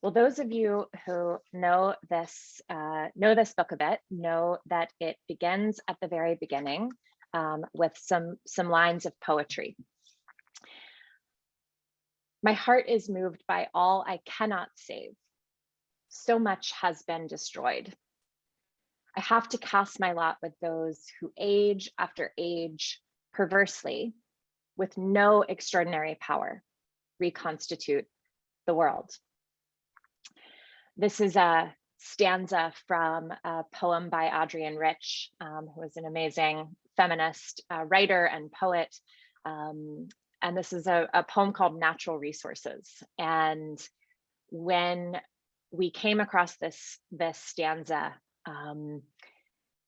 Well, those of you who know this book a bit know that it begins at the very beginning with some lines of poetry. My heart is moved by all I cannot save. So much has been destroyed. I have to cast my lot with those who age after age perversely, with no extraordinary power, reconstitute the world. This is a stanza from a poem by Adrienne Rich, who is an amazing feminist writer and poet. And this is a poem called Natural Resources. And when we came across this stanza,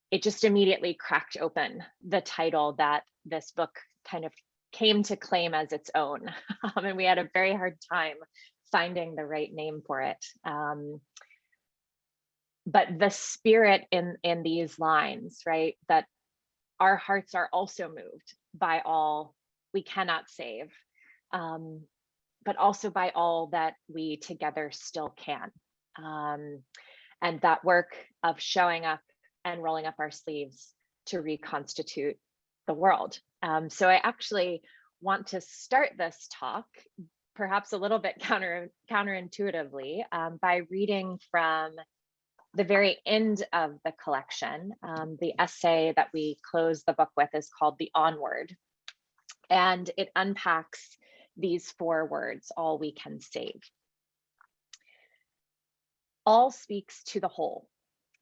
it just immediately cracked open the title that this book kind of came to claim as its own. And we had a very hard time finding the right name for it. But the spirit in these lines, right, that our hearts are also moved by all we cannot save, but also by all that we together still can. And that work of showing up and rolling up our sleeves to reconstitute the world. So I actually want to start this talk, perhaps a little bit counterintuitively, by reading from the very end of the collection. The essay that we close the book with is called The Onward. And it unpacks these 4 words, all we can save. All speaks to the whole,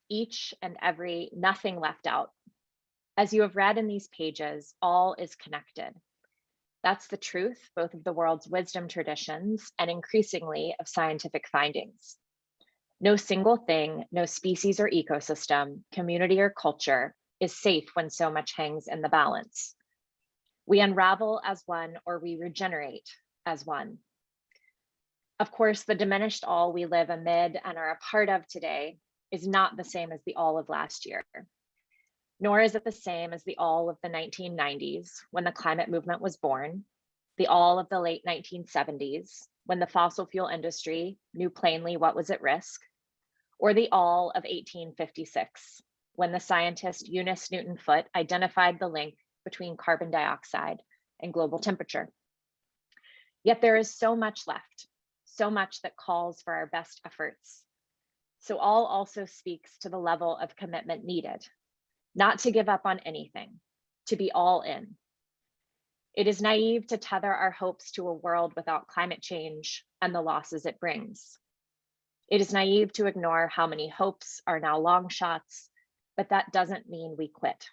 each and every, nothing left out. As you have read in these pages, all is connected. That's the truth, both of the world's wisdom traditions and increasingly of scientific findings. No single thing, no species or ecosystem, community or culture is safe when so much hangs in the balance. We unravel as one or we regenerate as one. Of course, the diminished all we live amid and are a part of today is not the same as the all of last year, nor is it the same as the all of the 1990s when the climate movement was born, the all of the late 1970s when the fossil fuel industry knew plainly what was at risk, or the all of 1856 when the scientist Eunice Newton Foote identified the link between carbon dioxide and global temperature. Yet there is so much left, so much that calls for our best efforts. So all also speaks to the level of commitment needed, not to give up on anything, to be all in. It is naive to tether our hopes to a world without climate change and the losses it brings. It is naive to ignore how many hopes are now long shots, but that doesn't mean we quit.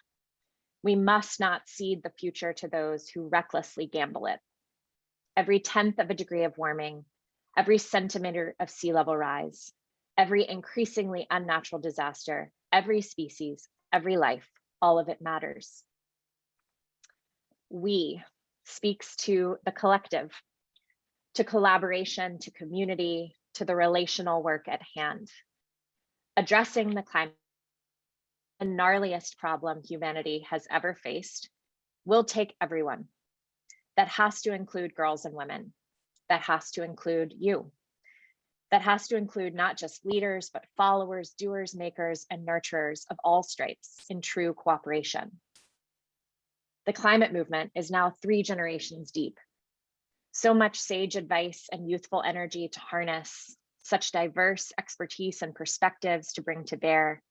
We must not cede the future to those who recklessly gamble it. Every 10th of a degree of warming, every centimeter of sea level rise, every increasingly unnatural disaster, every species, every life, all of it matters. We speaks to the collective, to collaboration, to community, to the relational work at hand. Addressing the climate, the gnarliest problem humanity has ever faced, will take everyone. That has to include girls and women. That has to include you. That has to include not just leaders, but followers, doers, makers, and nurturers of all stripes in true cooperation. The climate movement is now 3 generations deep. So much sage advice and youthful energy to harness, such diverse expertise and perspectives to bring to bear.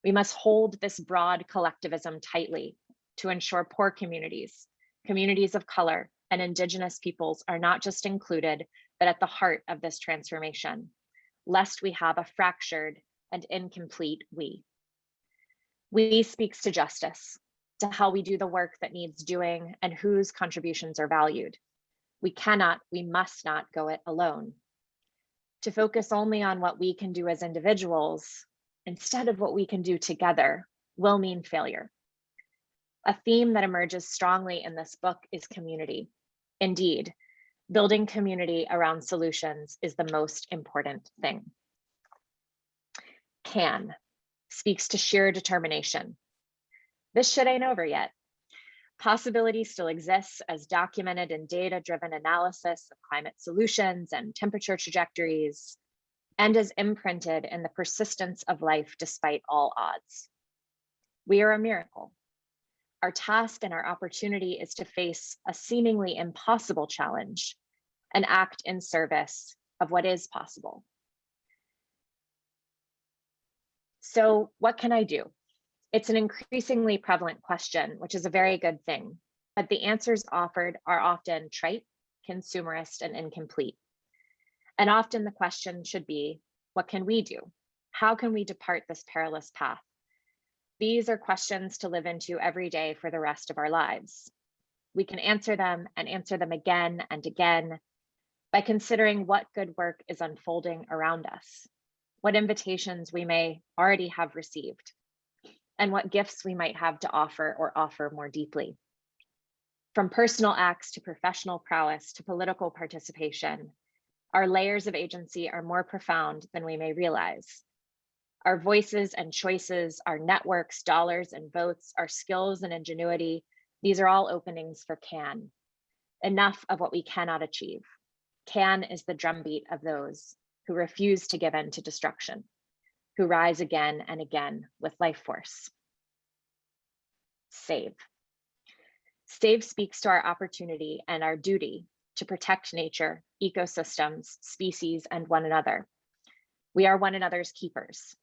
We must hold this broad collectivism tightly to ensure poor communities, communities of color, and Indigenous peoples are not just included, but at the heart of this transformation, lest we have a fractured and incomplete we. We speaks to justice, to how we do the work that needs doing and whose contributions are valued. We cannot, we must not go it alone. To focus only on what we can do as individuals instead of what we can do together will mean failure. A theme that emerges strongly in this book is community. Indeed, building community around solutions is the most important thing. Can speaks to sheer determination. This shit ain't over yet. Possibility still exists as documented in data-driven analysis of climate solutions and temperature trajectories. and is imprinted in the persistence of life despite all odds. We are a miracle. Our task and our opportunity is to face a seemingly impossible challenge and act in service of what is possible. So, what can I do? It's an increasingly prevalent question, which is a very good thing, but the answers offered are often trite, consumerist, and incomplete. And often the question should be, what can we do? How can we depart this perilous path? These are questions to live into every day for the rest of our lives. We can answer them and answer them again and again by considering what good work is unfolding around us, what invitations we may already have received, and what gifts we might have to offer or offer more deeply. From personal acts to professional prowess to political participation, our layers of agency are more profound than we may realize. Our voices and choices, our networks, dollars and votes, our skills and ingenuity, these are all openings for can. Enough of what we cannot achieve. Can is the drumbeat of those who refuse to give in to destruction, who rise again and again with life force. Save. Save speaks to our opportunity and our duty to protect nature, ecosystems, species, and one another. We are one another's keepers.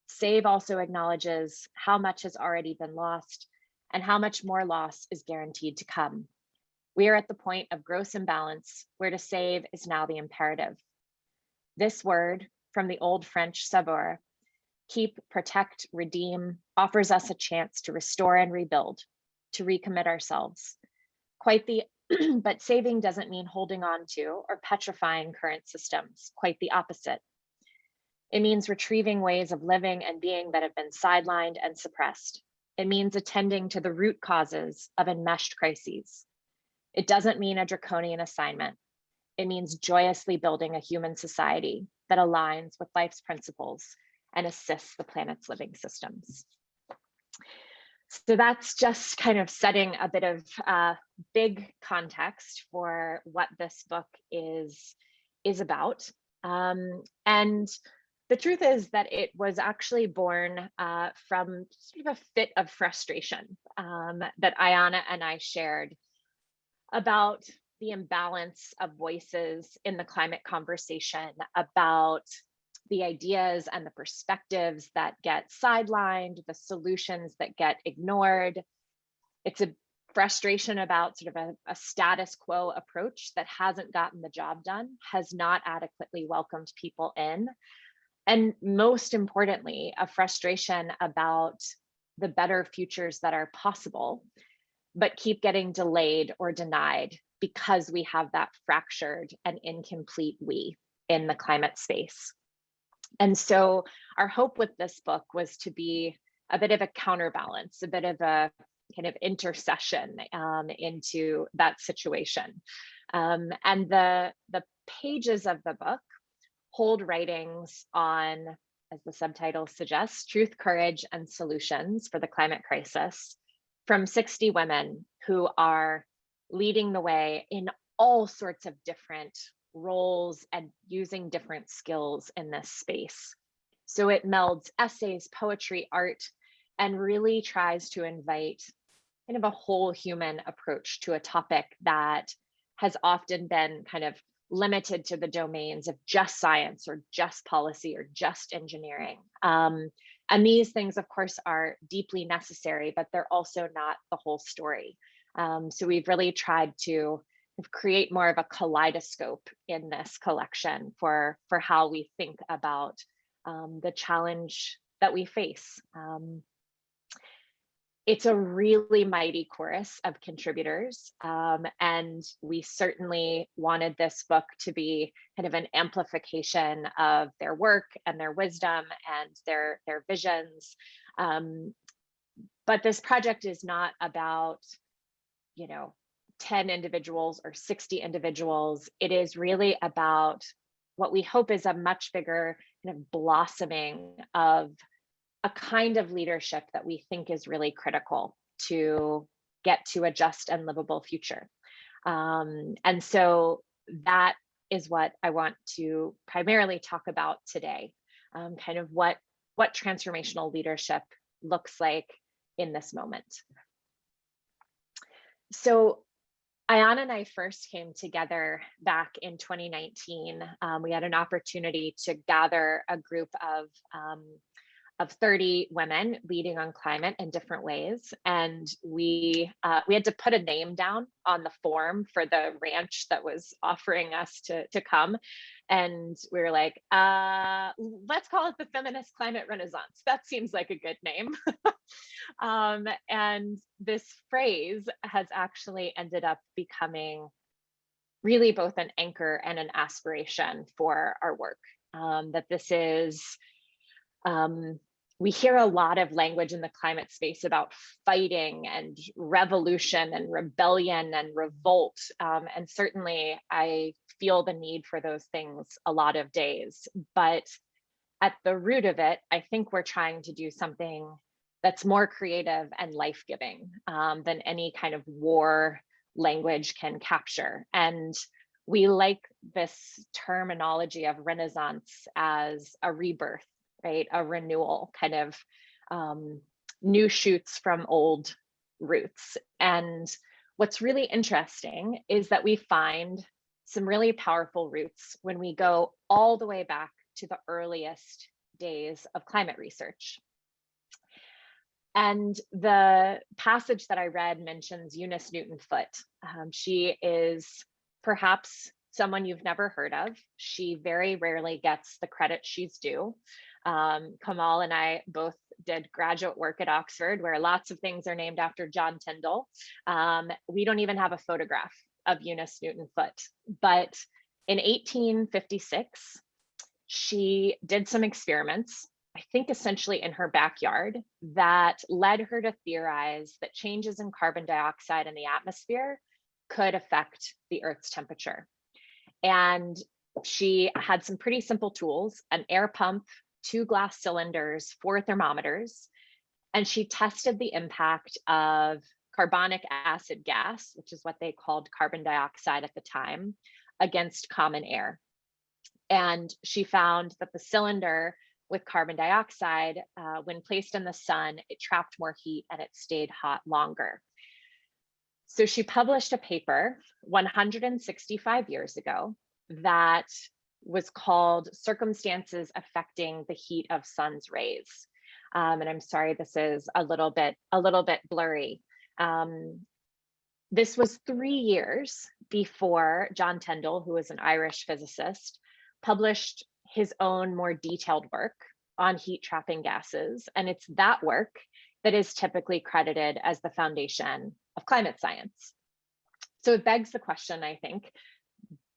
Save also acknowledges how much has already been lost and how much more loss is guaranteed to come. We are at the point of gross imbalance where to save is now the imperative. This word, from the old French savoir, keep, protect, redeem, offers us a chance to restore and rebuild, to recommit ourselves. But saving doesn't mean holding on to or petrifying current systems, quite the opposite. It means retrieving ways of living and being that have been sidelined and suppressed. It means attending to the root causes of enmeshed crises. It doesn't mean a draconian assignment. It means joyously building a human society that aligns with life's principles and assists the planet's living systems. So that's just kind of setting a bit of big context for what this book is about. And the truth is that it was actually born from sort of a fit of frustration that Ayana and I shared about the imbalance of voices in the climate conversation, about the ideas and the perspectives that get sidelined, the solutions that get ignored. It's a frustration about sort of a status quo approach that hasn't gotten the job done, has not adequately welcomed people in. And most importantly, a frustration about the better futures that are possible, but keep getting delayed or denied because we have that fractured and incomplete we in the climate space. And so our hope with this book was to be a bit of a counterbalance, a bit of a kind of intercession into that situation. And the pages of the book hold writings on, as the subtitle suggests, truth, courage, and solutions for the climate crisis from 60 women who are leading the way in all sorts of different roles and using different skills in this space. So it melds essays, poetry, art, and really tries to invite kind of a whole human approach to a topic that has often been kind of limited to the domains of just science or just policy or just engineering. And these things, of course, are deeply necessary, but they're also not the whole story. So we've really tried to create more of a kaleidoscope in this collection for how we think about the challenge that we face. It's a really mighty chorus of contributors, and we certainly wanted this book to be kind of an amplification of their work and their wisdom and their visions. But this project is not about, 10 individuals or 60 individuals. It is really about what we hope is a much bigger kind of blossoming of a kind of leadership that we think is really critical to get to a just and livable future. And so that is what I want to primarily talk about today, kind of what transformational leadership looks like in this moment. So Ayana and I first came together back in 2019. We had an opportunity to gather a group of 30 women leading on climate in different ways. And we had to put a name down on the form for the ranch that was offering us to come. And we were like, let's call it the Feminist Climate Renaissance. That seems like a good name. And this phrase has actually ended up becoming really both an anchor and an aspiration for our work. That this is, we hear a lot of language in the climate space about fighting and revolution and rebellion and revolt. And certainly I feel the need for those things a lot of days. But at the root of it, I think we're trying to do something that's more creative and life-giving than any kind of war language can capture. And we like this terminology of Renaissance as a rebirth, right? A renewal, kind of new shoots from old roots. And what's really interesting is that we find some really powerful roots when we go all the way back to the earliest days of climate research. And the passage that I read mentions Eunice Newton-Foote. She is perhaps someone you've never heard of. She very rarely gets the credit she's due. Kamal and I both did graduate work at Oxford, where lots of things are named after John Tyndall. We don't even have a photograph of Eunice Newton-Foote. But in 1856, she did some experiments, I think essentially in her backyard, that led her to theorize that changes in carbon dioxide in the atmosphere could affect the Earth's temperature. And she had some pretty simple tools: an air pump, 2 glass cylinders, 4 thermometers, and she tested the impact of carbonic acid gas, which is what they called carbon dioxide at the time, against common air. And she found that the cylinder with carbon dioxide, when placed in the sun, it trapped more heat and it stayed hot longer. So she published a paper 165 years ago that was called Circumstances Affecting the Heat of Sun's Rays. And I'm sorry, this is a little bit blurry. This was 3 years before John Tyndall, who was an Irish physicist, published his own more detailed work on heat trapping gases. And it's that work that is typically credited as the foundation of climate science. So it begs the question, I think,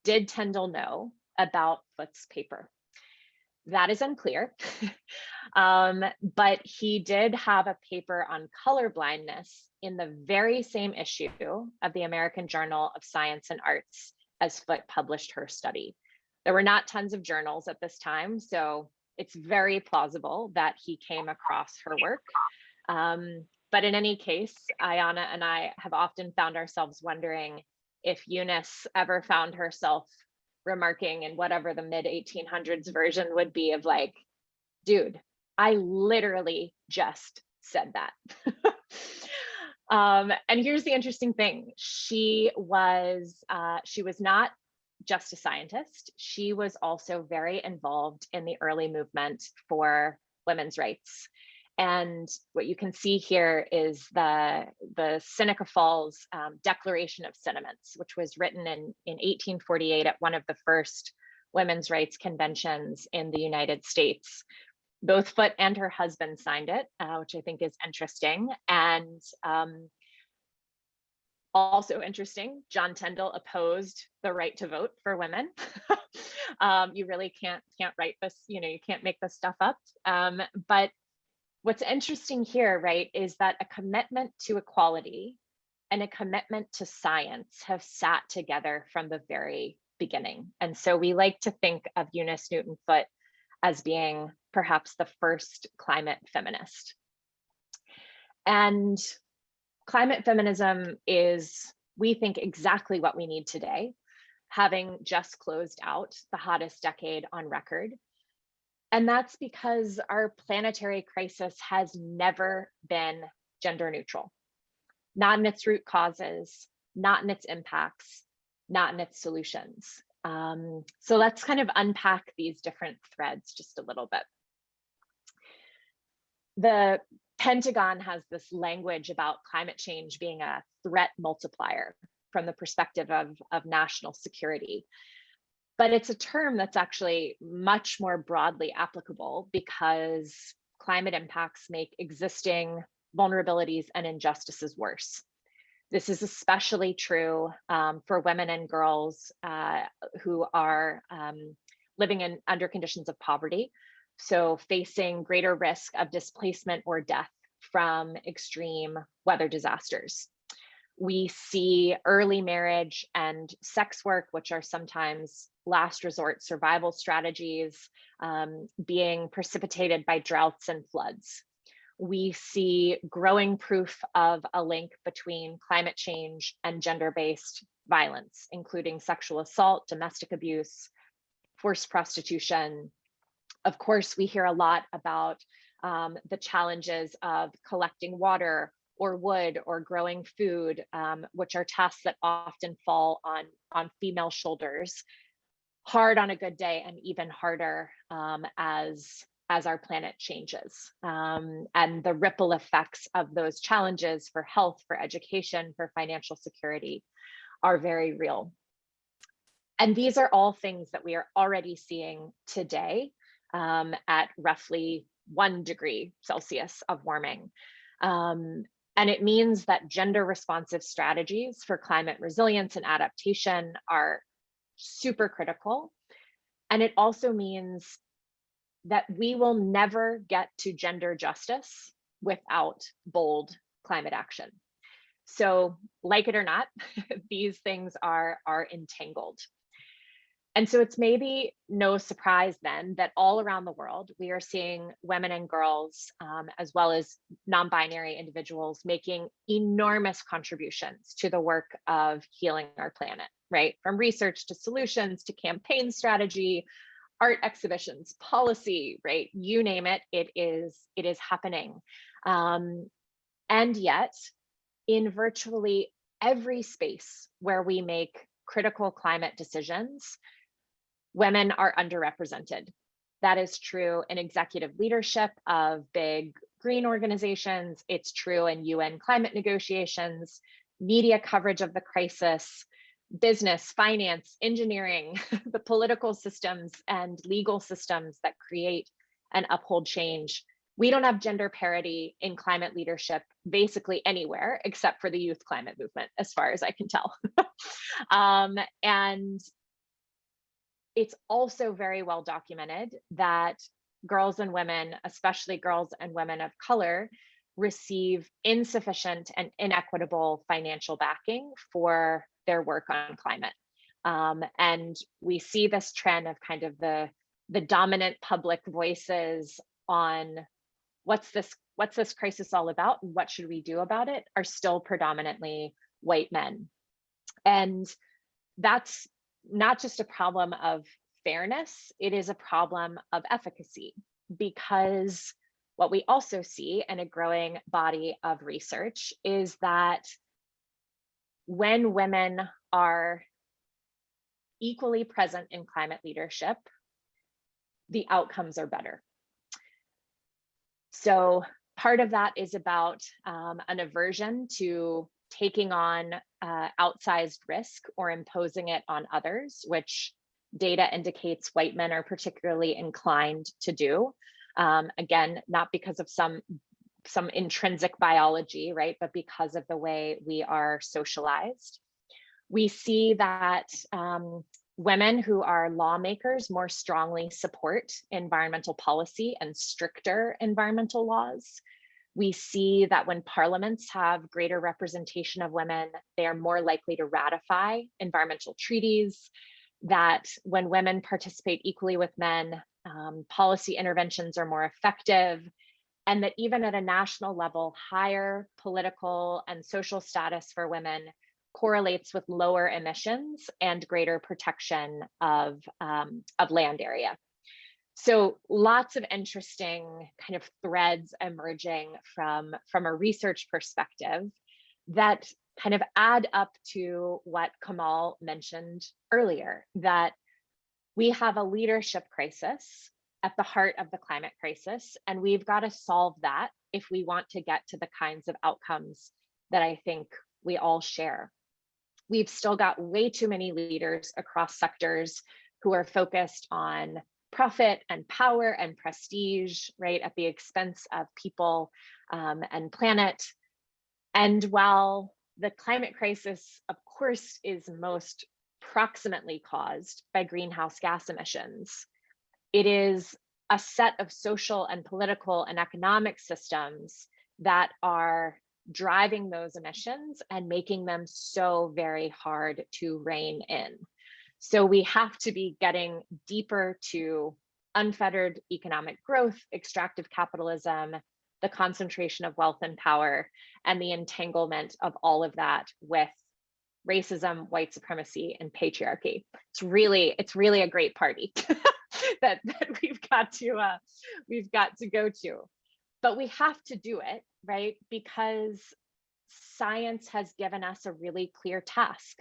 did Tyndall know about Foote's paper? That is unclear, but he did have a paper on color blindness in the very same issue of the American Journal of Science and Arts as Foote published her study. There were not tons of journals at this time, so it's very plausible that he came across her work. But in any case, Ayana and I have often found ourselves wondering if Eunice ever found herself remarking in whatever the mid-1800s version would be of like, dude, I literally just said that. And here's the interesting thing. She was not just a scientist. She was also very involved in the early movement for women's rights. And what you can see here is the Seneca Falls Declaration of Sentiments, which was written in 1848 at one of the first women's rights conventions in the United States. Both Foote and her husband signed it, which I think is interesting. And also interesting, John Tyndall opposed the right to vote for women. You really can't write this, you can't make this stuff up. But what's interesting here, right, is that a commitment to equality and a commitment to science have sat together from the very beginning. And so we like to think of Eunice Newton-Foote as being perhaps the first climate feminist. And climate feminism is, we think, exactly what we need today. having just closed out the hottest decade on record. And that's because our planetary crisis has never been gender neutral, not in its root causes, not in its impacts, not in its solutions. So let's kind of unpack these different threads just a little bit. The Pentagon has this language about climate change being a threat multiplier from the perspective of national security. But it's a term that's actually much more broadly applicable because climate impacts make existing vulnerabilities and injustices worse. This is especially true for women and girls who are living under conditions of poverty, so facing greater risk of displacement or death from extreme weather disasters. We see early marriage and sex work, which are sometimes last resort survival strategies, being precipitated by droughts and floods. We see growing proof of a link between climate change and gender-based violence, including sexual assault, domestic abuse, forced prostitution. Of course, we hear a lot about the challenges of collecting water or wood or growing food, which are tasks that often fall on female shoulders, hard on a good day and even harder as our planet changes. And the ripple effects of those challenges for health, for education, for financial security are very real. And these are all things that we are already seeing today at roughly 1 degree Celsius of warming. And it means that gender responsive strategies for climate resilience and adaptation are super critical. And it also means that we will never get to gender justice without bold climate action. So, like it or not, these things are entangled. And so it's maybe no surprise then that all around the world, we are seeing women and girls, as well as non-binary individuals, making enormous contributions to the work of healing our planet, right? From research to solutions to campaign strategy, art exhibitions, policy, right? You name it, it is happening. And yet, in virtually every space where we make critical climate decisions, women are underrepresented. That is true in executive leadership of big green organizations. It's true in UN climate negotiations, media coverage of the crisis, business, finance, engineering, the political systems and legal systems that create and uphold change. We don't have gender parity in climate leadership basically anywhere except for the youth climate movement, as far as I can tell. And it's also very well documented that girls and women, especially girls and women of color, receive insufficient and inequitable financial backing for their work on climate. And we see this trend of kind of the dominant public voices on what's this crisis all about and what should we do about it are still predominantly white men. And that's not just a problem of fairness, it is a problem of efficacy, because what we also see in a growing body of research is that when women are equally present in climate leadership, the outcomes are better. So part of that is about an aversion to taking on outsized risk or imposing it on others, which data indicates white men are particularly inclined to do. Again, not because of some intrinsic biology, right, but because of the way we are socialized. We see that women who are lawmakers more strongly support environmental policy and stricter environmental laws. We see that when parliaments have greater representation of women, they are more likely to ratify environmental treaties, that when women participate equally with men, policy interventions are more effective, and that even at a national level, higher political and social status for women correlates with lower emissions and greater protection of land area. So lots of interesting kind of threads emerging from a research perspective that kind of add up to what Kamal mentioned earlier, that we have a leadership crisis at the heart of the climate crisis, and we've got to solve that if we want to get to the kinds of outcomes that I think we all share. We've still got way too many leaders across sectors who are focused on profit and power and prestige, right, at the expense of people and planet. And while the climate crisis, of course, is most proximately caused by greenhouse gas emissions, it is a set of social and political and economic systems that are driving those emissions and making them so very hard to rein in. So we have to be getting deeper to unfettered economic growth, extractive capitalism, the concentration of wealth and power, and the entanglement of all of that with racism, white supremacy, and patriarchy. It's really a great party that we've got to go to. But we have to do it, right? Because science has given us a really clear task,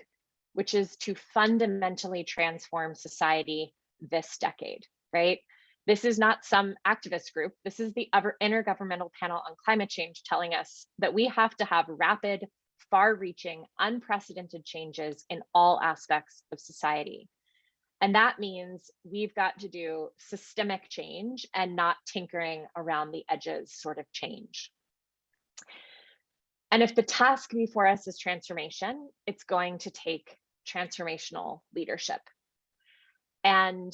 which is to fundamentally transform society this decade, right? This is not some activist group. This is the Intergovernmental Panel on Climate Change telling us that we have to have rapid, far-reaching, unprecedented changes in all aspects of society. And that means we've got to do systemic change and not tinkering around the edges sort of change. And if the task before us is transformation, it's going to take transformational leadership. And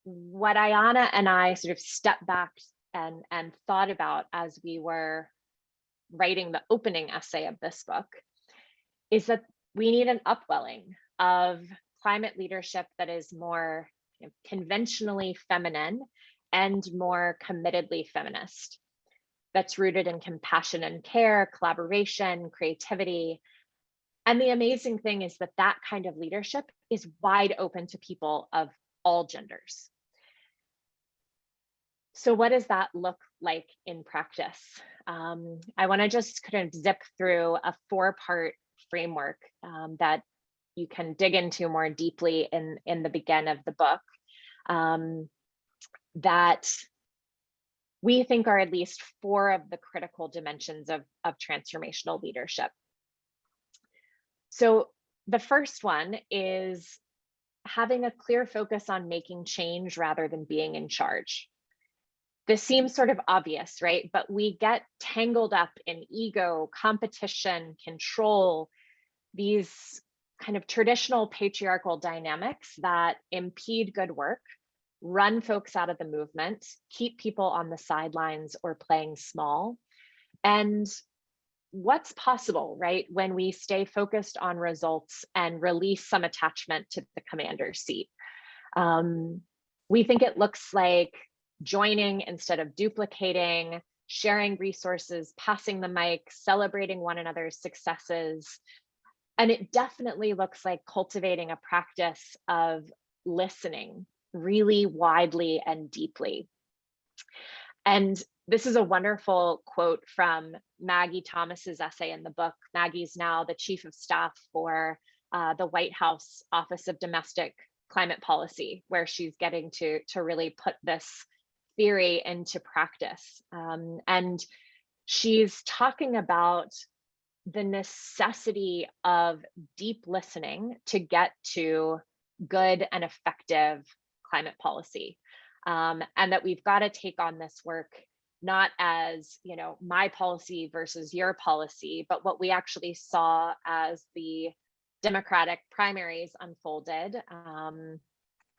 what Ayana and I sort of stepped back and thought about as we were writing the opening essay of this book is that we need an upwelling of climate leadership that is more conventionally feminine and more committedly feminist, that's rooted in compassion and care, collaboration, creativity. And the amazing thing is that that kind of leadership is wide open to people of all genders. So what does that look like in practice? I want to just kind of zip through a 4-part framework that you can dig into more deeply in the beginning of the book, that we think are at least 4 of the critical dimensions of transformational leadership. So the first one is having a clear focus on making change rather than being in charge. This seems sort of obvious, right? But we get tangled up in ego, competition, control, these kind of traditional patriarchal dynamics that impede good work, run folks out of the movement, keep people on the sidelines or playing small. And what's possible, right, when we stay focused on results and release some attachment to the commander's seat? We think it looks like joining instead of duplicating, sharing resources, passing the mic, celebrating one another's successes. And it definitely looks like cultivating a practice of listening really widely and deeply. And this is a wonderful quote from Maggie Thomas's essay in the book. Maggie's now the chief of staff for the White House Office of Domestic Climate Policy, where she's getting to really put this theory into practice. And she's talking about the necessity of deep listening to get to good and effective climate policy. And that we've got to take on this work not as, you know, my policy versus your policy, but what we actually saw as the Democratic primaries unfolded,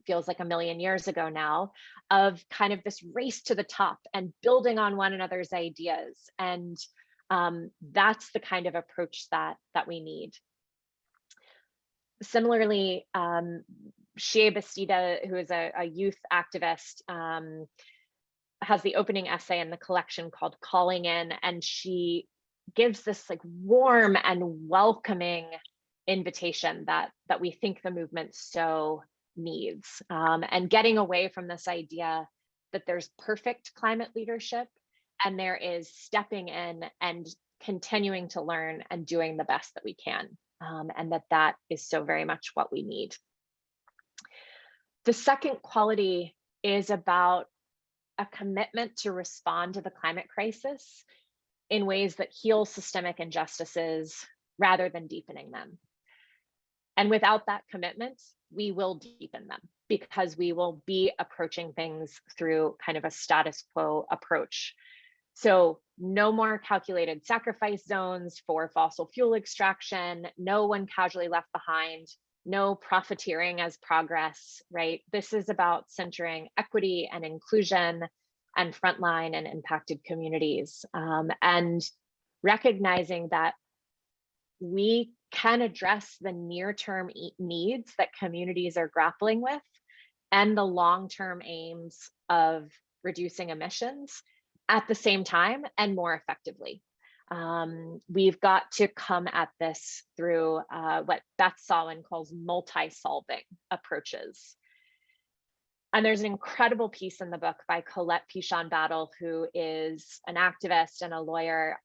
feels like a million years ago now, of kind of this race to the top and building on one another's ideas. And that's the kind of approach that we need. Similarly, Shea Bastida, who is a youth activist, has the opening essay in the collection called Calling In, and she gives this like warm and welcoming invitation that we think the movement so needs, and getting away from this idea that there's perfect climate leadership and there is stepping in and continuing to learn and doing the best that we can, and that is so very much what we need. The second quality is about a commitment to respond to the climate crisis in ways that heal systemic injustices rather than deepening them. And without that commitment, we will deepen them because we will be approaching things through kind of a status quo approach. So no more calculated sacrifice zones for fossil fuel extraction, no one casually left behind, no profiteering as progress, right? This is about centering equity and inclusion and frontline and impacted communities, and recognizing that we can address the near-term needs that communities are grappling with and the long-term aims of reducing emissions at the same time and more effectively. We've got to come at this through what Beth Sawin calls multi-solving approaches. And there's an incredible piece in the book by Colette Pichon-Battle, who is an activist and a lawyer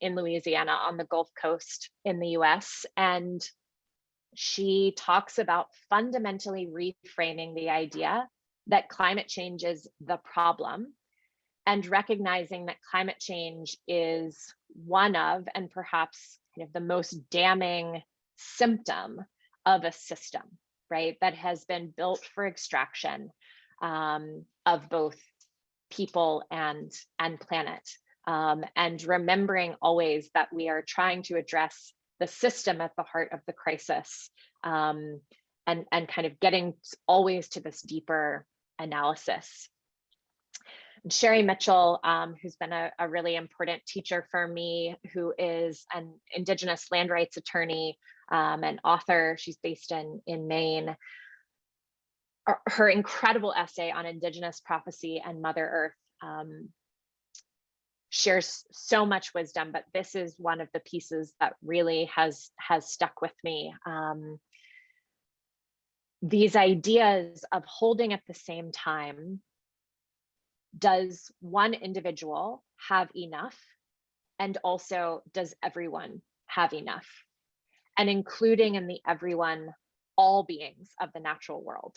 in Louisiana on the Gulf Coast in the US. And she talks about fundamentally reframing the idea that climate change is the problem and recognizing that climate change is one of, and perhaps kind of the most damning symptom of a system, right, that has been built for extraction of both people and planet. And remembering always that we are trying to address the system at the heart of the crisis, and kind of getting always to this deeper analysis. Sherry Mitchell, who's been a really important teacher for me, who is an Indigenous land rights attorney, and author. She's based in Maine. Her incredible essay on Indigenous prophecy and Mother Earth shares so much wisdom, but this is one of the pieces that really has stuck with me. These ideas of holding at the same time, does one individual have enough? And also, does everyone have enough? And including in the everyone, all beings of the natural world.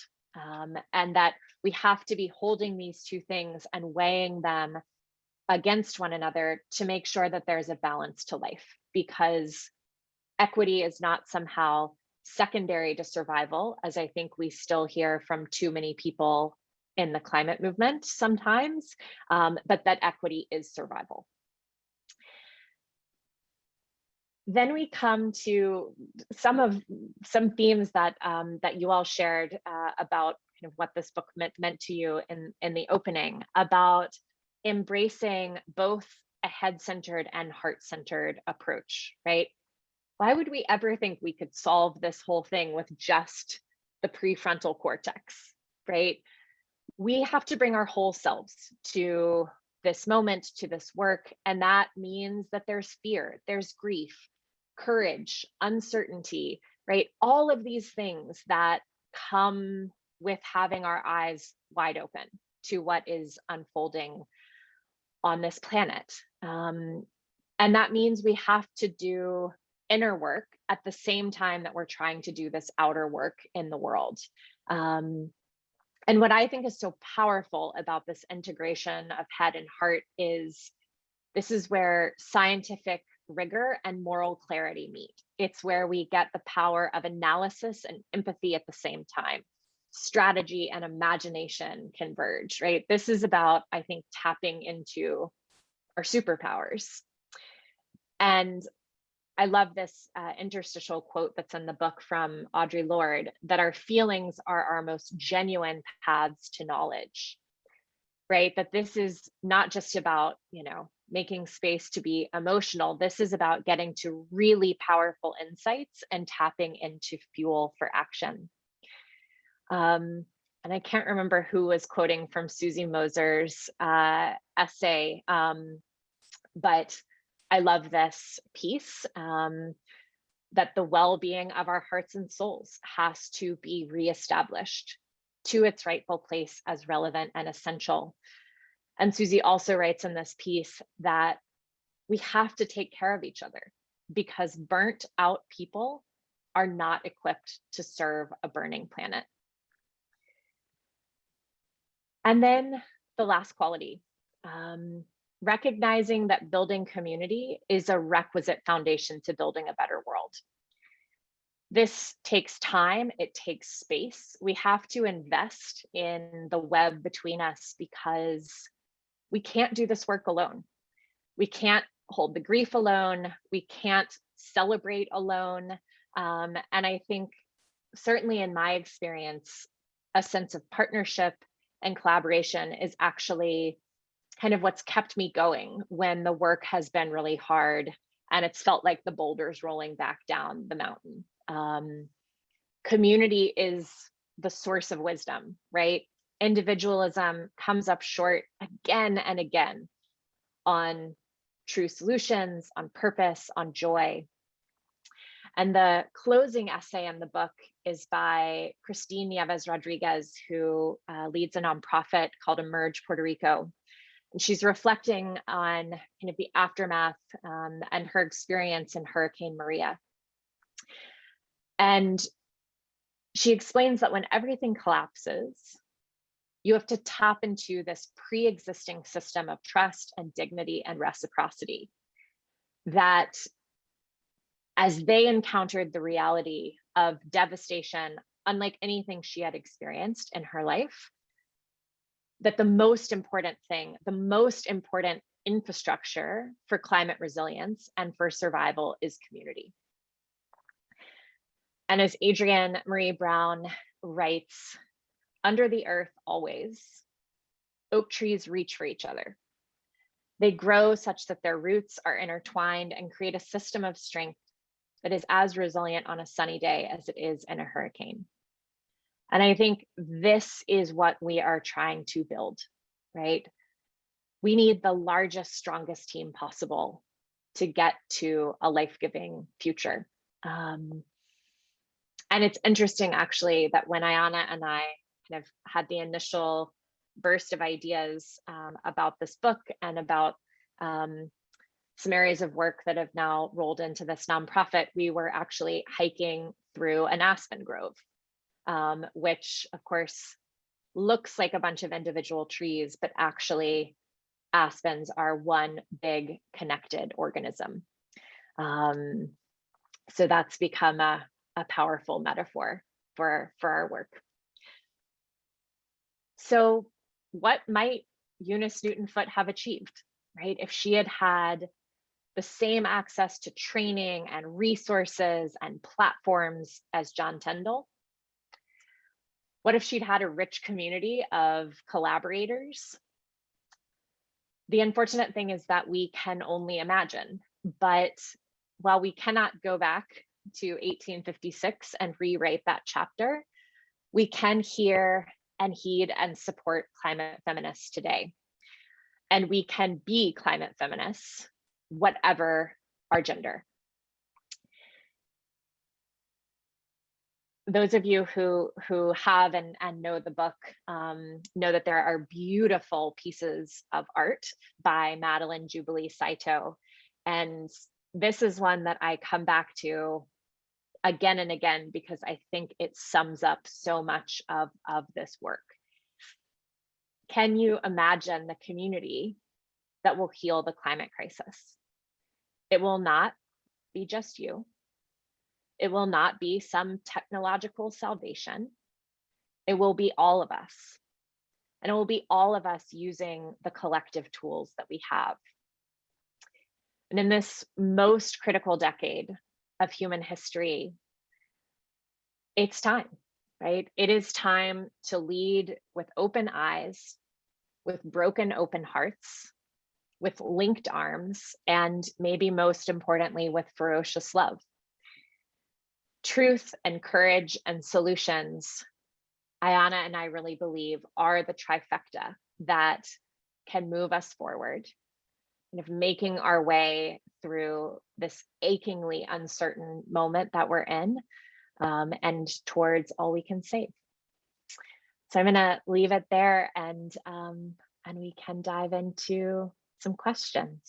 And that we have to be holding these two things and weighing them against one another to make sure that there's a balance to life, because equity is not somehow secondary to survival, as I think we still hear from too many people in the climate movement sometimes, but that equity is survival. Then we come to some themes that that you all shared about kind of what this book meant to you in the opening, about embracing both a head-centered and heart-centered approach, right? Why would we ever think we could solve this whole thing with just the prefrontal cortex, right? We have to bring our whole selves to this moment, to this work, and that means that there's fear, there's grief, courage, uncertainty, right? All of these things that come with having our eyes wide open to what is unfolding on this planet. And that means we have to do inner work at the same time that we're trying to do this outer work in the world. And what I think is so powerful about this integration of head and heart is this is where scientific rigor and moral clarity meet. It's where we get the power of analysis and empathy at the same time. Strategy and imagination converge, right? This is about, I think, tapping into our superpowers. And I love this interstitial quote that's in the book from Audre Lorde, that our feelings are our most genuine paths to knowledge, right? That this is not just about, making space to be emotional. This is about getting to really powerful insights and tapping into fuel for action. And I can't remember who was quoting from Susie Moser's essay, but I love this piece, that the well-being of our hearts and souls has to be reestablished to its rightful place as relevant and essential. And Susie also writes in this piece that we have to take care of each other because burnt out people are not equipped to serve a burning planet. And then the last quality, recognizing that building community is a requisite foundation to building a better world. This takes time, it takes space. We have to invest in the web between us because we can't do this work alone. We can't hold the grief alone. We can't celebrate alone. And I think certainly in my experience, a sense of partnership and collaboration is actually kind of what's kept me going when the work has been really hard and it's felt like the boulders rolling back down the mountain. Community is the source of wisdom, right? Individualism comes up short again and again on true solutions, on purpose, on joy. And the closing essay in the book is by Christine Nieves Rodriguez, who leads a nonprofit called Emerge Puerto Rico. And she's reflecting on kind of the aftermath and her experience in Hurricane Maria. And she explains that when everything collapses, you have to tap into this pre-existing system of trust and dignity and reciprocity that as they encountered the reality of devastation, unlike anything she had experienced in her life, that the most important thing, the most important infrastructure for climate resilience and for survival is community. And as Adrienne Marie Brown writes, under the earth always, oak trees reach for each other. They grow such that their roots are intertwined and create a system of strength that is as resilient on a sunny day as it is in a hurricane. And I think this is what we are trying to build, right? We need the largest, strongest team possible to get to a life-giving future. And it's interesting, actually, that when Ayana and I kind of had the initial burst of ideas about this book and about some areas of work that have now rolled into this nonprofit, we were actually hiking through an aspen grove, which of course looks like a bunch of individual trees, but actually aspens are one big connected organism. So that's become a powerful metaphor for our work. So what might Eunice Newton-Foote have achieved, right? If she had had the same access to training and resources and platforms as John Tyndall? What if she'd had a rich community of collaborators? The unfortunate thing is that we can only imagine, but while we cannot go back to 1856 and rewrite that chapter, we can hear and heed and support climate feminists today. And we can be climate feminists, whatever our gender. Those of you who have and know the book know that there are beautiful pieces of art by Madeline Jubilee Saito. And this is one that I come back to again and again because I think it sums up so much of this work. Can you imagine the community that will heal the climate crisis? It will not be just you. It will not be some technological salvation. It will be all of us. And it will be all of us using the collective tools that we have. And in this most critical decade of human history, it's time, right? It is time to lead with open eyes, with broken open hearts, with linked arms, and maybe most importantly, with ferocious love. Truth and courage and solutions, Ayana and I really believe, are the trifecta that can move us forward. kind of making our way through this achingly uncertain moment that we're in, and towards all we can save. So I'm going to leave it there, and we can dive into some questions.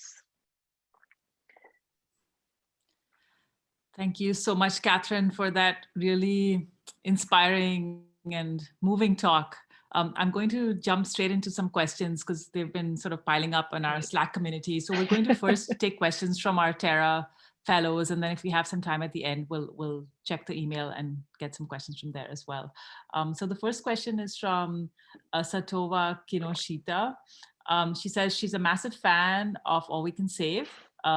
Thank you so much, Katharine, for that really inspiring and moving talk. I'm going to jump straight into some questions because they've been sort of piling up on our Slack community. So we're going to first take questions from our Terra fellows, and then if we have some time at the end, we'll check the email and get some questions from there as well. So the first question is from Satova Kinoshita. She says she's a massive fan of All We Can Save,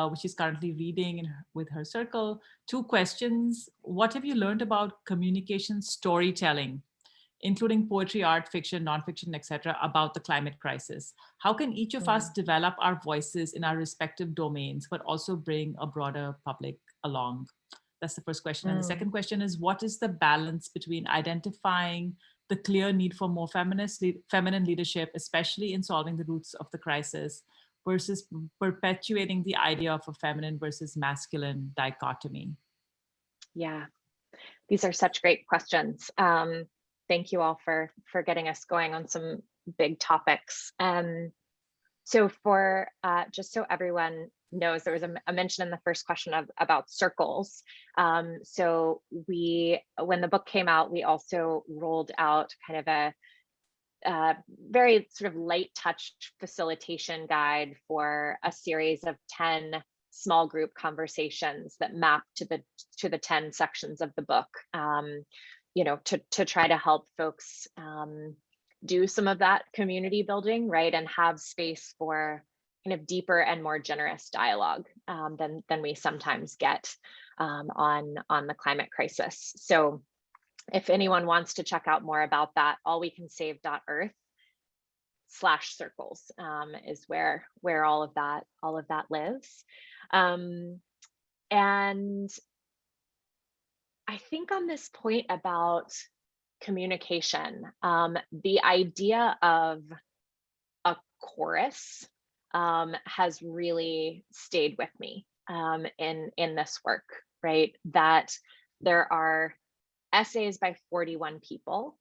which she's currently reading with her circle. 2 questions. What have you learned about communication storytelling, including poetry, art, fiction, nonfiction, etc., about the climate crisis? How can each of us develop our voices in our respective domains, but also bring a broader public along? That's the first question. And the second question is, what is the balance between identifying the clear need for more feminine leadership, especially in solving the roots of the crisis, versus perpetuating the idea of a feminine versus masculine dichotomy? Yeah, these are such great questions. Thank you all for getting us going on some big topics. So for just so everyone knows, there was a mention in the first question about circles. So when the book came out, we also rolled out kind of a very sort of light touch facilitation guide for a series of 10 small group conversations that map to the 10 sections of the book, to try to help folks do some of that community building, right, and have space for kind of deeper and more generous dialogue than we sometimes get on the climate crisis. So if anyone wants to check out more about that, allwecansave.earth/circles is where all of that lives. And I think on this point about communication, the idea of a chorus has really stayed with me in this work, right? That there are essays by 41 people,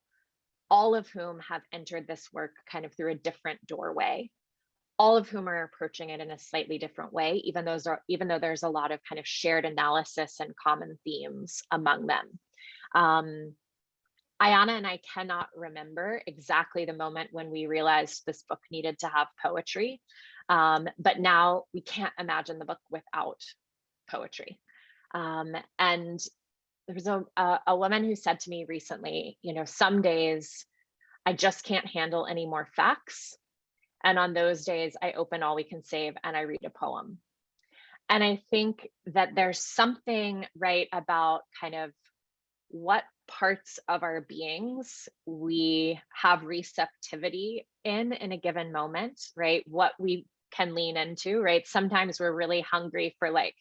all of whom have entered this work kind of through a different doorway, all of whom are approaching it in a slightly different way, even though there's a lot of kind of shared analysis and common themes among them. Ayana and I cannot remember exactly the moment when we realized this book needed to have poetry, but now we can't imagine the book without poetry. And there was a woman who said to me recently, some days I just can't handle any more facts. And on those days, I open All We Can Save and I read a poem. And I think that there's something right about kind of what parts of our beings we have receptivity in a given moment, right? What we can lean into, right? Sometimes we're really hungry for like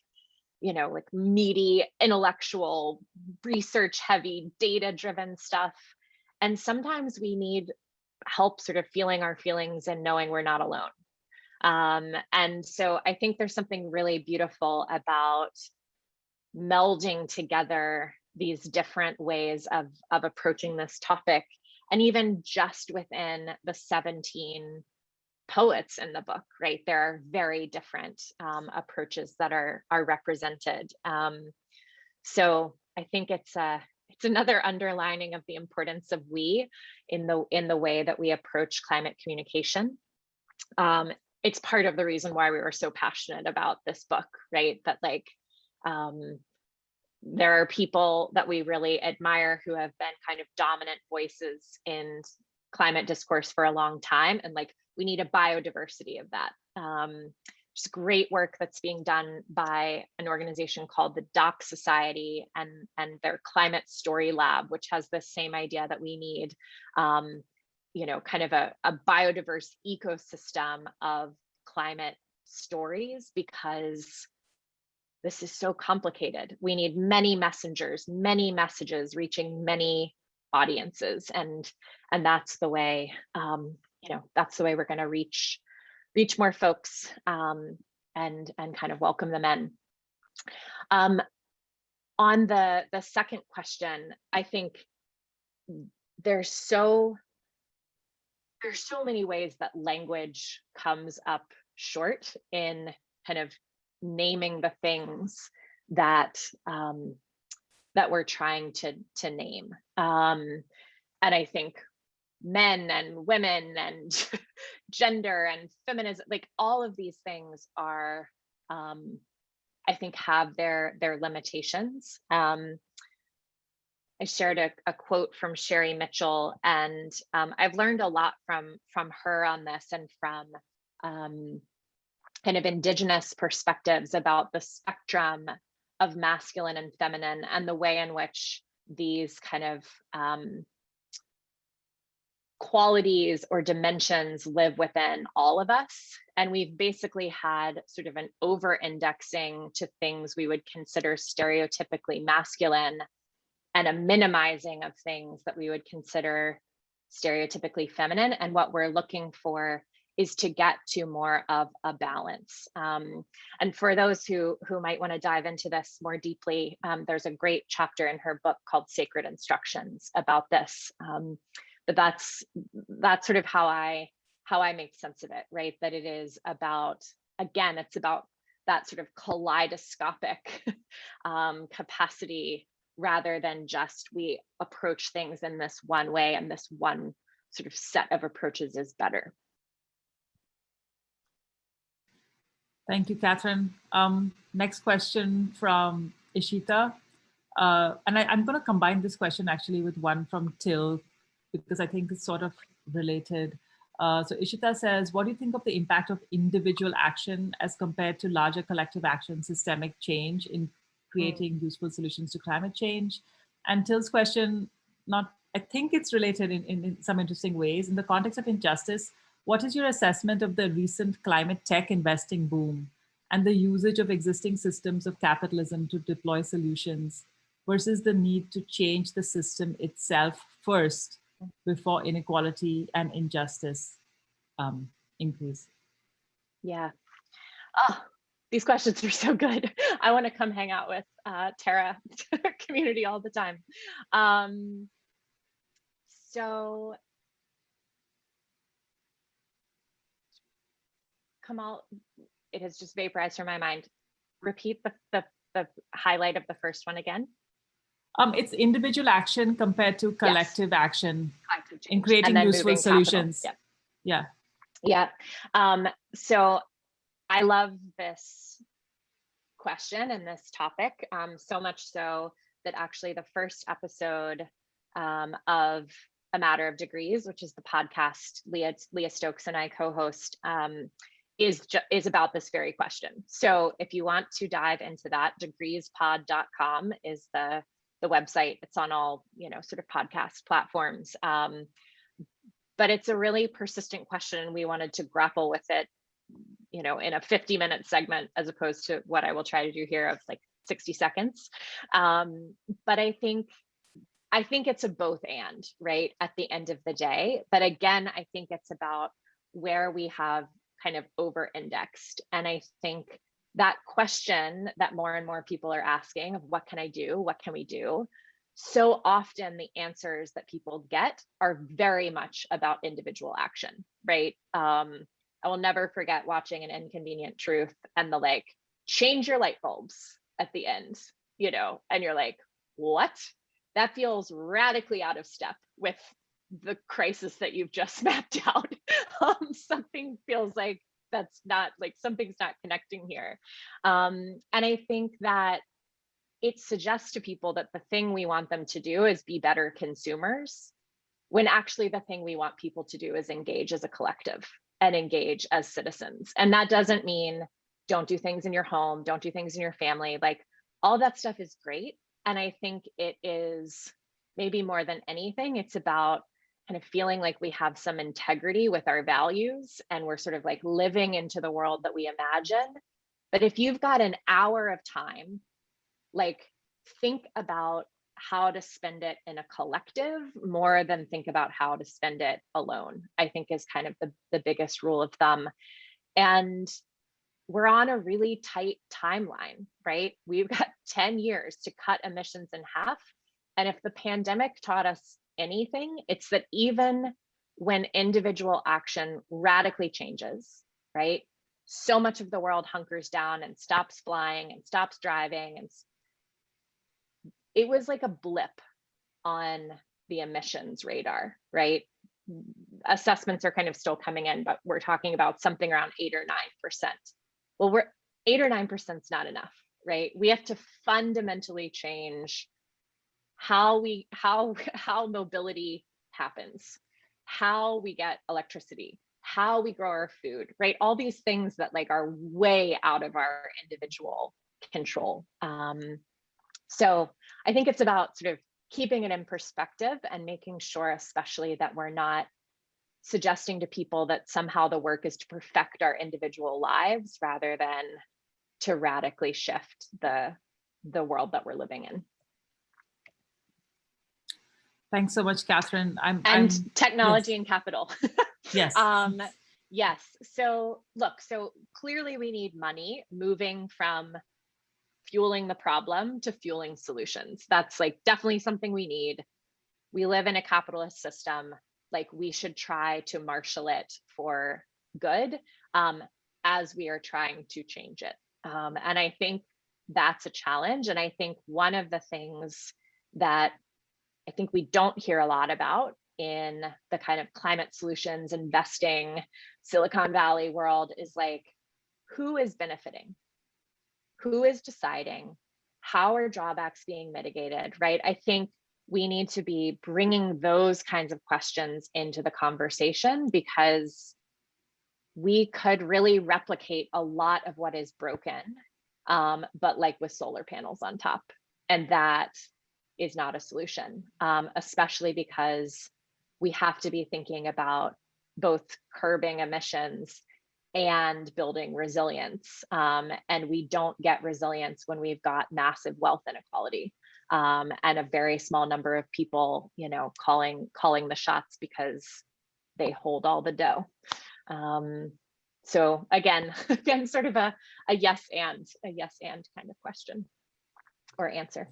meaty, intellectual, research heavy, data driven stuff. And sometimes we need help sort of feeling our feelings and knowing we're not alone. And so I think there's something really beautiful about melding together these different ways of approaching this topic. And even just within the 17 poets in the book, right? There are very different approaches that are represented. So I think it's another underlining of the importance of we in the way that we approach climate communication. It's part of the reason why we were so passionate about this book, right? That like there are people that we really admire who have been kind of dominant voices in climate discourse for a long time, and like we need a biodiversity of that. There's great work that's being done by an organization called the Doc Society and their Climate Story Lab, which has the same idea that we need, kind of a biodiverse ecosystem of climate stories, because this is so complicated. We need many messengers, many messages reaching many audiences, and that's the way, that's the way we're going to reach more folks and kind of welcome them in. On the second question, I think there's so many ways that language comes up short in kind of naming the things that that we're trying to name. And I think men and women and gender and feminism, like all of these things are, I think, have their limitations. I shared a quote from Sherry Mitchell, and I've learned a lot from her on this, and from kind of Indigenous perspectives about the spectrum of masculine and feminine, and the way in which these kind of qualities or dimensions live within all of us. And we've basically had sort of an over-indexing to things we would consider stereotypically masculine, and a minimizing of things that we would consider stereotypically feminine. And what we're looking for is to get to more of a balance. And for those who might want to dive into this more deeply, there's a great chapter in her book called Sacred Instructions about this. But that's sort of how I make sense of it, right? That it is about, again, it's about that sort of kaleidoscopic capacity, rather than just we approach things in this one way and this one sort of set of approaches is better. Thank you, Katharine. Next question from Ishita. And I'm going to combine this question actually with one from Till, because I think it's sort of related. So Ishita says, what do you think of the impact of individual action as compared to larger collective action, systemic change in creating useful solutions to climate change? And Till's question, I think it's related in some interesting ways. In the context of injustice, what is your assessment of the recent climate tech investing boom and the usage of existing systems of capitalism to deploy solutions versus the need to change the system itself first before inequality and injustice increase? Yeah. Oh, these questions are so good. I want to come hang out with Terra community all the time. So Kamal, it has just vaporized from my mind. Repeat the highlight of the first one again. It's individual action compared to collective action in creating useful solutions. Yeah. So I love this question and this topic, so much so that actually the first episode of A Matter of Degrees, which is the podcast Leah Stokes and I co-host, is about this very question. So if you want to dive into that, degreespod.com is the website. It's on all, sort of podcast platforms. But it's a really persistent question, and we wanted to grapple with it, in a 50-minute segment, as opposed to what I will try to do here of like 60 seconds. But I think it's a both and, right, at the end of the day. But again, I think it's about where we have kind of over-indexed. And I think that question that more and more people are asking of what can I do? What can we do? So often the answers that people get are very much about individual action, right? I will never forget watching An Inconvenient Truth and the change your light bulbs at the end, and you're like, what? That feels radically out of step with the crisis that you've just mapped out. Something feels like something's not connecting here. And I think that it suggests to people that the thing we want them to do is be better consumers, when actually the thing we want people to do is engage as a collective and engage as citizens. And that doesn't mean don't do things in your home, don't do things in your family. All that stuff is great. And I think it is, maybe more than anything, it's about kind of feeling like we have some integrity with our values, and we're sort of living into the world that we imagine. But if you've got an hour of time, think about how to spend it in a collective more than think about how to spend it alone, I think is kind of the biggest rule of thumb. And we're on a really tight timeline, right? We've got 10 years to cut emissions in half. And if the pandemic taught us anything, it's that even when individual action radically changes, right? So much of the world hunkers down and stops flying and stops driving. And it was like a blip on the emissions radar, right? Assessments are kind of still coming in, but we're talking about something around 8 or 9%. Well, we're 8 or 9% is not enough, right? We have to fundamentally change how mobility happens, how we get electricity, how we grow our food, right? All these things that like are way out of our individual control. So I think it's about sort of keeping it in perspective and making sure, especially, that we're not suggesting to people that somehow the work is to perfect our individual lives rather than to radically shift the world that we're living in. Thanks so much, Katharine. Technology yes. and capital. Yes. Yes. So look, so clearly we need money moving from fueling the problem to fueling solutions. That's like definitely something we need. We live in a capitalist system. Like, we should try to marshal it for good, as we are trying to change it. And I think that's a challenge. And I think one of the things that I think we don't hear a lot about in the kind of climate solutions investing Silicon Valley world is like, who is benefiting? Who is deciding? How are drawbacks being mitigated, right? I think we need to be bringing those kinds of questions into the conversation, because we could really replicate a lot of what is broken, but like with solar panels on top. And that is not a solution, especially because we have to be thinking about both curbing emissions and building resilience. And we don't get resilience when we've got massive wealth inequality, and a very small number of people, you know, calling the shots because they hold all the dough. So again, sort of a yes and kind of question or answer.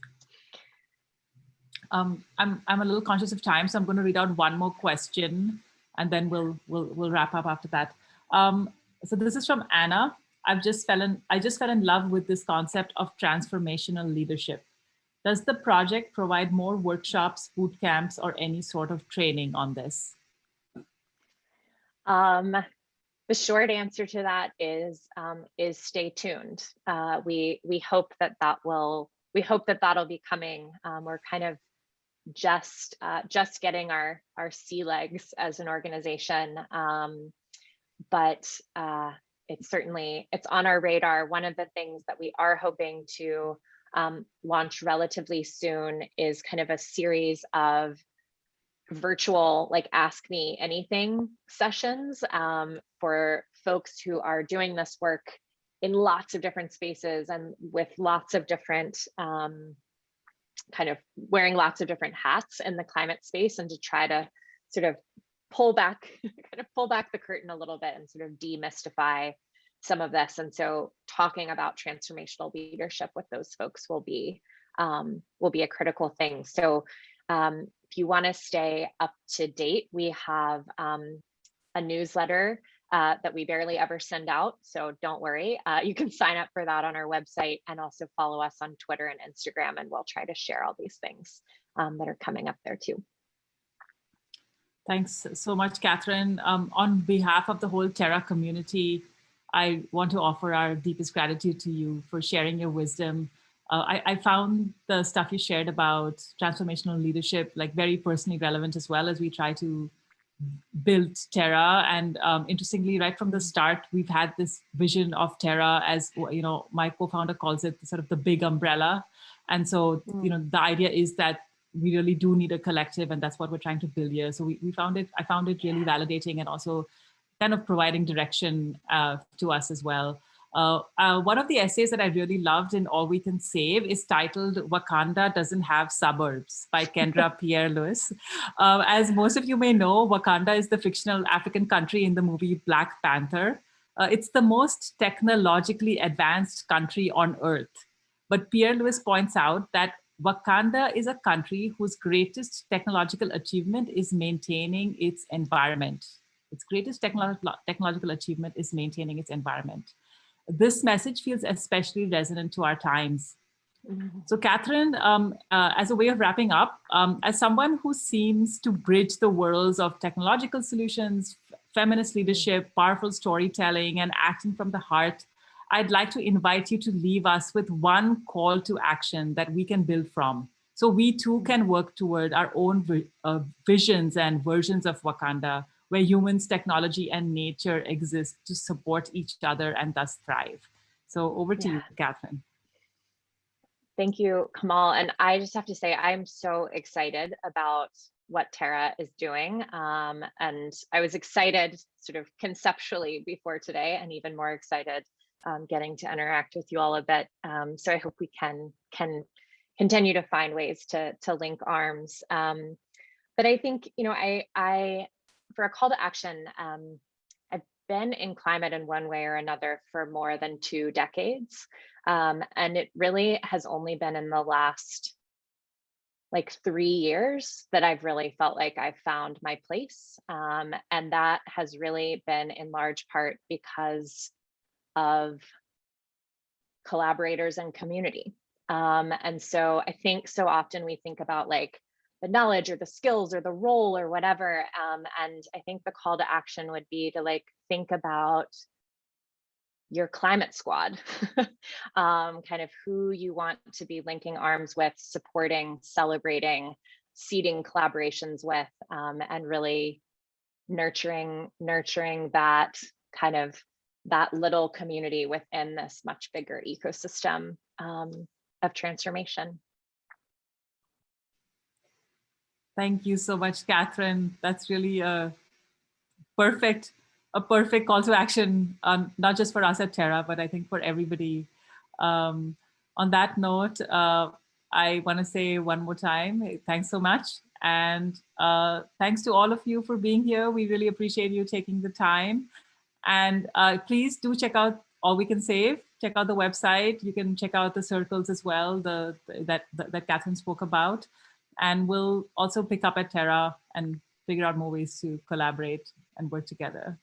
I'm a little conscious of time, so I'm going to read out one more question, and then we'll wrap up after that. So this is from Anna. I just fell in love with this concept of transformational leadership. Does the project provide more workshops, boot camps, or any sort of training on this? The short answer to that is stay tuned. We hope that'll be coming. We're kind of just getting our sea legs as an organization, but it's on our radar. One of the things that we are hoping to launch relatively soon is kind of a series of virtual, like, ask me anything sessions for folks who are doing this work in lots of different spaces and with lots of different kind of wearing lots of different hats in the climate space, and to try to sort of pull back the curtain a little bit and sort of demystify some of this. And so talking about transformational leadership with those folks will be a critical thing. So if you want to stay up to date, we have a newsletter that we barely ever send out. So don't worry, you can sign up for that on our website, and also follow us on Twitter and Instagram, and we'll try to share all these things that are coming up there too. Thanks so much, Katharine. On behalf of the whole Terra community, I want to offer our deepest gratitude to you for sharing your wisdom. I found the stuff you shared about transformational leadership like very personally relevant, as well, as we try to build Terra. And interestingly, right from the start, we've had this vision of Terra as, you know, my co-founder calls it sort of the big umbrella. And so, you know, the idea is that we really do need a collective, and that's what we're trying to build here. So I found it really validating, and also kind of providing direction to us as well. One of the essays that I really loved in All We Can Save is titled "Wakanda Doesn't Have Suburbs" by Kendra Pierre-Louis. As most of you may know, Wakanda is the fictional African country in the movie Black Panther. It's the most technologically advanced country on earth. But Pierre Lewis points out that Wakanda is a country whose greatest technological achievement is maintaining its environment. Its greatest technological achievement is maintaining its environment. This message feels especially resonant to our times. So, Katharine, as a way of wrapping up, as someone who seems to bridge the worlds of technological solutions, feminist leadership, powerful storytelling, and acting from the heart, I'd like to invite you to leave us with one call to action that we can build from. So we too can work toward our own visions and versions of Wakanda, where humans, technology, and nature exist to support each other and thus thrive. So over to you, Katharine. Thank you, Kamal. And I just have to say, I'm so excited about what Terra is doing. And I was excited sort of conceptually before today, and even more excited getting to interact with you all a bit. So I hope we can continue to find ways to link arms. But I think, you know, I for a call to action, I've been in climate in one way or another for more than 2 decades. And it really has only been in the last like 3 years that I've really felt like I've found my place. And that has really been in large part because of collaborators and community. And so I think so often we think about like the knowledge or the skills or the role or whatever. And I think the call to action would be to like think about your climate squad, kind of who you want to be linking arms with, supporting, celebrating, seeding collaborations with, and really nurturing that kind of that little community within this much bigger ecosystem of transformation. Thank you so much, Katharine. That's really a perfect call to action, not just for us at Terra, but I think for everybody. On that note, I want to say one more time, thanks so much. And thanks to all of you for being here. We really appreciate you taking the time. And please do check out All We Can Save. Check out the website. You can check out the circles as well, that Katharine spoke about. And we'll also pick up at Terra and figure out more ways to collaborate and work together.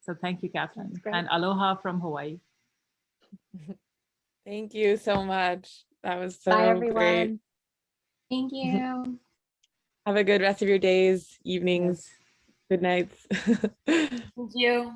So thank you, Katharine. And aloha from Hawaii. Thank you so much. That was so Bye, everyone. great. Thank you. Have a good rest of your days, evenings, Yes. good nights. Thank you.